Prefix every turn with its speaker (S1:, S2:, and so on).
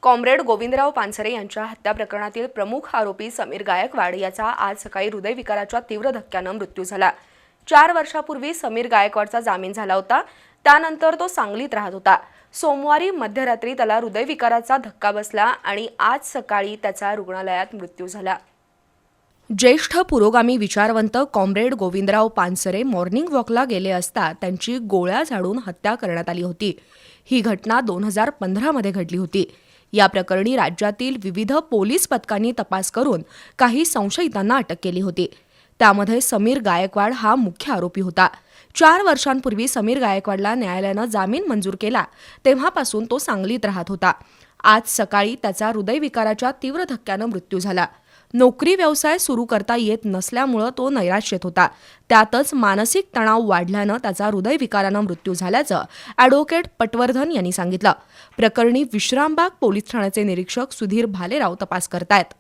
S1: Comrade Govindrao Pansare यांच्या हत्या प्रकरणातील प्रमुख आरोपी समीर गायकवाड याचा आज सकाळी हृदयविकाराच्या तीव्र धक्क्यानं मृत्यू झाला। 4 वर्षापूर्वी समीर गायकवाडचा जामीन झाला होता। त्यानंतर तो सांगलीत राहत होता। सोमवारी मध्यरात्री त्याला हृदयविकाराचा धक्का बसला आणि आज सकाळी त्याचा रुग्णालयात मृत्यू झाला। ज्येष्ठ पुरोगामी विचारवंत कॉम्रेड गोविंदराव पानसरे मॉर्निंग वॉकला गेले असता त्यांची गोळ्या झाडून हत्या करण्यात आली होती। ही घटना 2015 मध्ये घडली होती। या प्रकरणी राज्यातील विविध पोलीस पथकांनी तपास करून काही संशयितांना अटक केली होती। त्यामध्ये समीर गायकवाड हा मुख्य आरोपी होता। 4 वर्षांपूर्वी समीर गायकवाडला न्यायालयानं जामीन मंजूर केला तेव्हापासून तो सांगलीत राहत होता। आज सकाळी त्याचा हृदयविकाराच्या तीव्र धक्क्यानं मृत्यू झाला। नोकरी व्यवसाय सुरू करता येत नसल्यामुळे तो नैराश्यात होता। त्यातच मानसिक तणाव वाढल्यानं त्याचा हृदयविकारानं मृत्यू झाल्याचं ॲडव्होकेट पटवर्धन यांनी सांगितलं। प्रकरणी विश्रामबाग पोलीस ठाण्याचे निरीक्षक सुधीर भालेराव तपास करतायत।